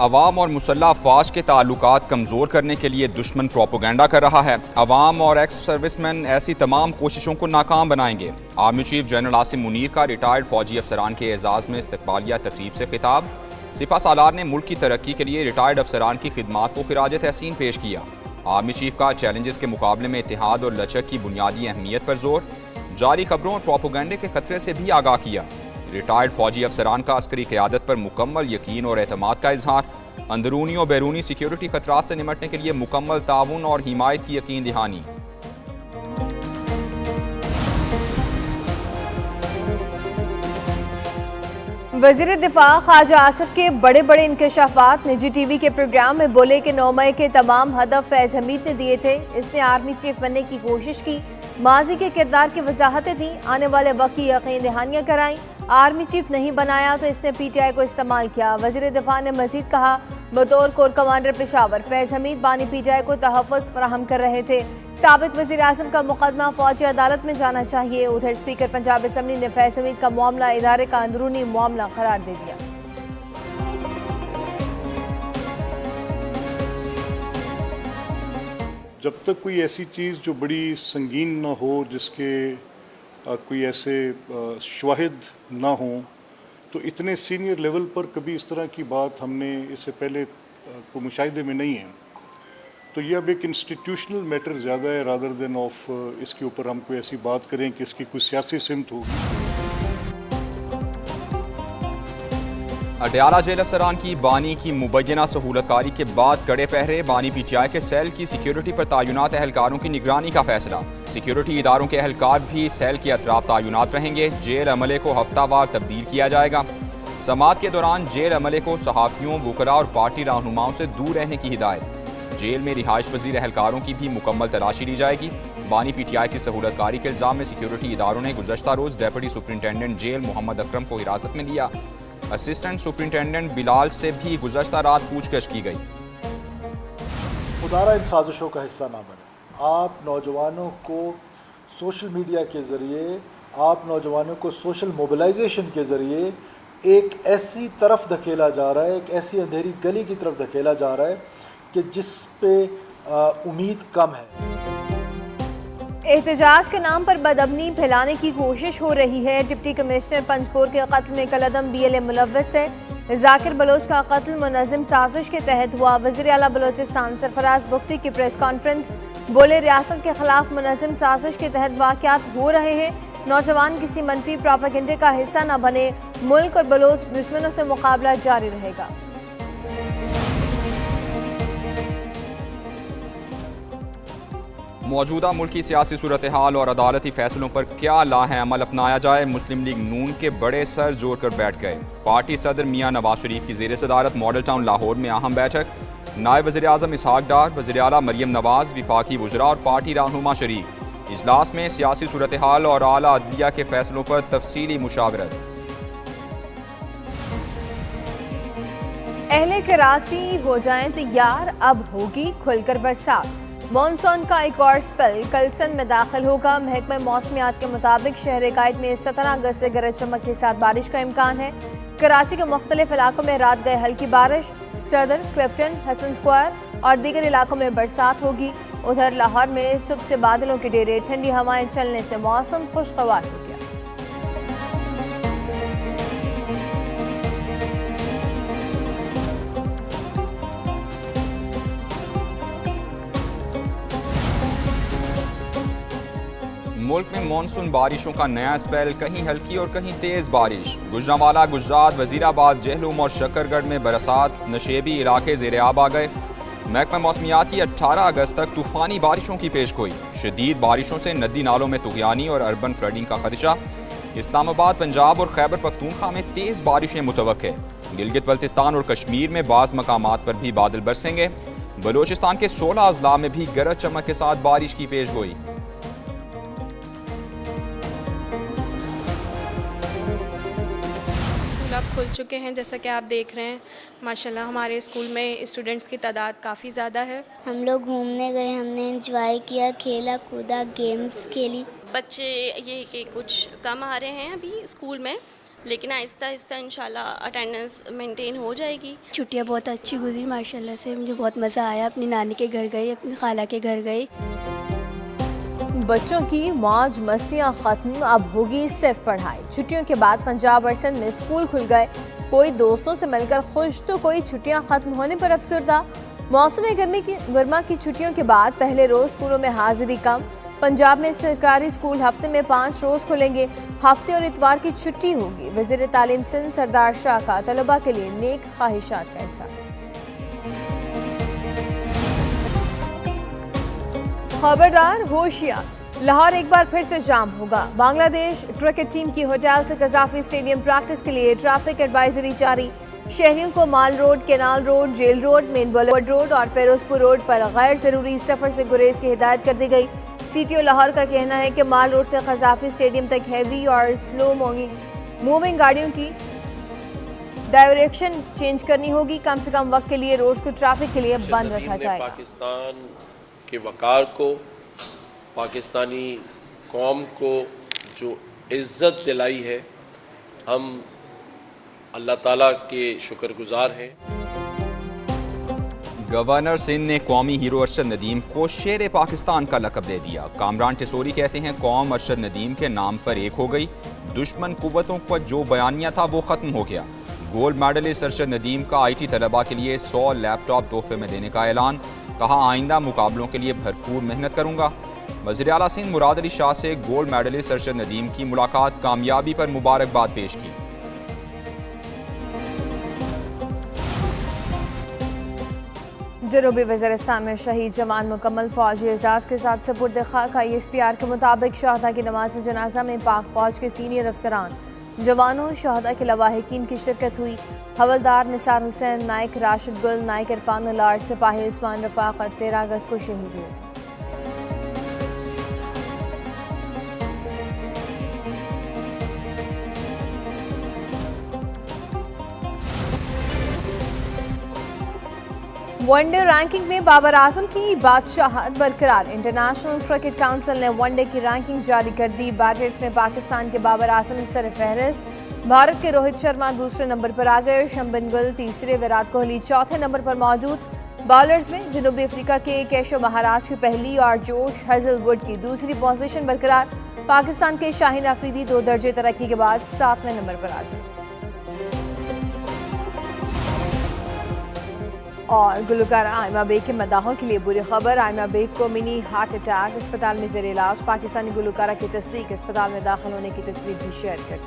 अवाम और मुसल्लह अफवाज के ताल्लुकात कमज़ोर करने के लिए दुश्मन प्रोपोगंडा कर रहा है। अवाम और एक्स सर्विसमैन ऐसी तमाम कोशिशों को नाकाम बनाएंगे। Army chief general Asim Munir का रिटायर्ड फौजी अफसरान के एजाज़ में इस्तकबालिया तकरीब से खिताब। सिपा सालार ने मुल्क की तरक्की के लिए रिटायर्ड अफसरान की खिदमात को खिराज तहसीन पेश किया। आर्मी चीफ का चैलेंजेस के मुकाबले में इत्तेहाद और लचक की बुनियादी अहमियत पर जोर। जारी खबरों और प्रोपोगंडे के खतरे से भी आगाह किया। रिटायर्ड फौजी अफसरान का अस्करी क़यादत पर मुकम्मल यकीन और एतमाद का इजहार। अंदरूनी और बैरूनी सिक्योरिटी खतरात से निमटने के लिए मुकम्मल ताउन और हिमायत की यकीन दहानी। वज़ीर दिफा ख्वाजा आसिफ के बड़े बड़े इंकशाफात। निजी टीवी के प्रोग्राम में बोले कि 9 मई के तमाम हदफ फैज़ हमीद ने दिए थे। इसने आर्मी चीफ बनने की कोशिश की, माजी के किरदार की वजाहतें दी, आने वाले वक्त की यकीन दहानियाँ कराई। आर्मी चीफ नहीं बनाया तो इसने PTI को इस्तेमाल किया। वज़ीर दिफा ने मजीद कहा, बतौर कोर कमांडर पेशावर फैज़ हमीद बानी PTI को तहफ़्फ़ुज़ फराहम कर रहे थे। साबिक़ वज़ीर आज़म का मुकदमा फ़ौजी अदालत में जाना चाहिए। उधर स्पीकर पंजाब असम्बली ने फैज़ हमीद का मामला इदारे का अंदरूनी मामला करार दे दिया। जब तक कोई ऐसी चीज़ जो बड़ी संगीन ना हो, जिसके कोई ऐसे शवाहिद ना हो, तो इतने सीनियर लेवल पर कभी इस तरह की बात हमने इससे पहले को मुशाहिदे में नहीं है। तो ये अब एक इंस्टीट्यूशनल मैटर ज़्यादा है रादर देन ऑफ इसके ऊपर हम कोई ऐसी बात करें कि इसकी कोई सियासी सिमत होगी। अडयाला जेल अफसरान की बानी की मुबैना सहूलतकारी के बाद कड़े पहरे। बानी PTI के सेल की सिक्योरिटी पर तैनात एहलकारों की निगरानी का फैसला। सिक्योरिटी इदारों के एहलकार भी सेल के अतराफ तैनात रहेंगे। जेल अमले को हफ्तावार तब्दील किया जाएगा। समात के दौरान जेल अमले को सहाफ़ियों, वुकरा और पार्टी रहनुमाओं से दूर रहने की हिदायत। जेल में रिहाइश पजीर एहलकारों की भी मुकम्मल तलाशी ली जाएगी। बानी PTI की सहूलतकारी के इल्ज़ाम में सिक्योरिटी इदारों ने गुज़श्ता रोज़ deputy superintendent jail Mohammad Akram को हिरासत में लिया। असिस्टेंट सुपरिटेंडेंट बिलाल से भी गुज़श्ता रात पूछताछ की गई। खुदारा इन साजिशों का हिस्सा ना बने। आप नौजवानों को सोशल मीडिया के ज़रिए, आप नौजवानों को सोशल मोबिलाइजेशन के ज़रिए एक ऐसी तरफ धकेला जा रहा है, एक ऐसी अंधेरी गली की तरफ धकेला जा रहा है कि जिस पे उम्मीद कम है। एहतजाज के नाम पर बदअमनी फैलाने की कोशिश हो रही है। डिप्टी कमिश्नर पंजकोर के कत्ल में कलअदम BLA मुलव्वस है। जाकिर बलोच का कत्ल मुनज़्ज़म साजिश के तहत हुआ। वज़ीर आला बलोचिस्तान सरफराज बुख्ती की प्रेस कॉन्फ्रेंस। बोले, रियासत के खिलाफ मुनज़्ज़म साजिश के तहत वाक़यात हो रहे हैं। नौजवान किसी मनफी प्रोपेगेंडे का हिस्सा न बने। मुल्क और बलोच दुश्मनों से मुकाबला जारी रहेगा। मौजूदा मुल्क की सियासी सूरत हाल और अदालती फैसलों पर क्या लाहे अमल अपनाया जाए। मुस्लिम लीग नून के बड़े सर जोड़ कर बैठ गए। पार्टी सदर मियाँ नवाज शरीफ की ज़ेर सदारत मॉडल टाउन लाहौर में अहम बैठक। नायब वज़ीर आज़म इसहाक डार, वज़ीर आला मरियम नवाज, विफाकी वज़रा और पार्टी रहनुमा शरीक। इजलास में सियासी सूरत हाल और आला अदलिया के फैसलों पर तफसीली मुशावरत। अहले कराची हो जाएं तैयार, अब होगी खुलकर बरसात। मॉनसून का एक और स्पेल कल सिंध में दाखिल होगा। महकमा मौसमियात के मुताबिक शहर कायद में 17 अगस्त से गरज चमक के साथ बारिश का इम्कान है। कराची के मुख्तलिफ इलाकों में रात गए हल्की बारिश। सदर, क्लिफ्टन, हसन स्क्वायर और दीगर इलाकों में बरसात होगी। उधर लाहौर में सुबह से बादलों के डेरे, ठंडी हवाएं चलने से मौसम खुशगवार हो गया। मुल्क में मानसून बारिशों का नया स्पेल, कहीं हल्की और कहीं तेज बारिश। गुजरांवाला, गुजरात, वजीराबाद, जहलुम और शकरगढ़ में बरसात। नशेबी इलाके ज़ेरे आब आ गए। महकमा मौसमियात की 18 अगस्त तक तूफ़ानी बारिशों की पेशगोई। शदीद बारिशों से नदी नालों में तुग़यानी और अर्बन फ्लडिंग का खदशा। इस्लामाबाद, पंजाब और खैबर पख्तूनख्वा में तेज़ बारिशें मुतवक्के। गिलगित बल्तिस्तान और कश्मीर में बाज़ मकामात पर भी बादल बरसेंगे। बलोचिस्तान के 16 अजला में भी गरज चमक के साथ बारिश की पेशगोई। अब खुल चुके हैं, जैसा कि आप देख रहे हैं। माशाल्लाह हमारे स्कूल में स्टूडेंट्स की तादाद काफ़ी ज़्यादा है। हम लोग घूमने गए, हमने एंजॉय किया, खेला कूदा, गेम्स खेली। बच्चे ये कि कुछ कम आ रहे हैं अभी स्कूल में, लेकिन आहिस्ता आहिस्ता इंशाल्लाह अटेंडेंस मेंटेन हो जाएगी। छुट्टियाँ बहुत अच्छी गुजरी माशाल्लाह से, मुझे बहुत मज़ा आया। अपनी नानी के घर गई, अपनी खाला के घर गई। बच्चों की मौज मस्तियां खत्म, अब होगी सिर्फ पढ़ाई। छुट्टियों के बाद पंजाब और सिंध में स्कूल खुल गए। कोई दोस्तों से मिलकर खुश तो कोई छुट्टियां खत्म होने पर अफसरदा। मौसम गर्मा की छुट्टियों के बाद पहले रोज स्कूलों में हाजिरी कम। पंजाब में सरकारी स्कूल हफ्ते में 5 रोज खुलेंगे। हफ्ते और इतवार की छुट्टी होगी। वज़ीर तालीम सिंध सरदार शाह का तलबा के लिए नेक ख्वाहिशात का इज़हार। खबरदार, होशियार, लाहौर एक बार फिर से जाम होगा। बांग्लादेश क्रिकेट टीम की होटल से कज़ाफी स्टेडियम प्रैक्टिस के लिए ट्रैफिक एडवाइजरी जारी। शहरियों को mall road, canal road, jail road, main boulevard road और फिरोजपुर रोड पर गैर जरूरी सफर से गुरेज की हिदायत कर दी गई। सीटीओ लाहौर का कहना है कि माल रोड से कज़ाफी स्टेडियम तक हैवी और स्लो मूविंग गाड़ियों की डायरेक्शन चेंज करनी होगी। कम से कम वक्त के लिए रोड को ट्रैफिक के लिए बंद रखा जाएगा। पाकिस्तान के वकार को, पाकिस्तानी कौम को जो इज़्ज़त दिलाई है, हम अल्लाह ताला के शुक्रगुजार हैं। गवर्नर सिंध ने कौमी हीरो अरशद नदीम को शेर पाकिस्तान का लक़ब दे दिया। कामरान टिसोरी कहते हैं कौम अरशद नदीम के नाम पर एक हो गई। दुश्मन कुव्वतों का जो बयानिया था वो ख़त्म हो गया। गोल्ड मेडलिस्ट अरशद नदीम का IT तलबा के लिए 100 लैपटॉप तोहफे में देने का ऐलान। कहा आइंदा मुकाबलों के लिए भरपूर मेहनत करूंगा। वज़ीर आला सिंध मुराद अली शाह से गोल्ड मेडलिस्ट अरशद नदीम की मुलाकात, कामयाबी पर मुबारकबाद पेश की। जनूबी वज़ीरिस्तान में शहीद जवान मुकम्मल फौजी एजाज़ के साथ सपुर्द खाक। ISPR के मुताबिक शहदा की नमाज जनाजा में पाक फौज के सीनियर अफसरान, जवानों, शहदा के लवाहिकीन की शिरकत हुई। हवलदार निसार हुसैन, नायक राशिद गुल, नायक इरफान उल्लाह, सिपाही उस्मान रफ़ाक़त 13 अगस्त को शहीद हुए थे। वनडे रैंकिंग में बाबर आजम की बादशाहत बरकरार। इंटरनेशनल क्रिकेट काउंसिल ने वनडे की रैंकिंग जारी कर दी। बैटर्स में पाकिस्तान के बाबर आजम सर फहरिस्त। भारत के रोहित शर्मा दूसरे नंबर पर आ गए। शंबन गिल तीसरे, विराट कोहली चौथे नंबर पर मौजूद। बॉलर्स में जनूबी अफ्रीका के केशव महाराज की पहली और जोश हेजलवुड की दूसरी पोजीशन बरकरार। पाकिस्तान के शाहीन अफरीदी 2 दर्जे तरक्की के बाद 7वें नंबर पर आ गए। और गुलकारा आयमा बेग के मदाहों के लिए बुरी खबर। आयमा बेग को मिनी हार्ट अटैक, अस्पताल में ज़ेर इलाज। पाकिस्तानी गुलकारा की तस्दीक, अस्पताल में दाखिल होने की तस्वीर भी शेयर कर।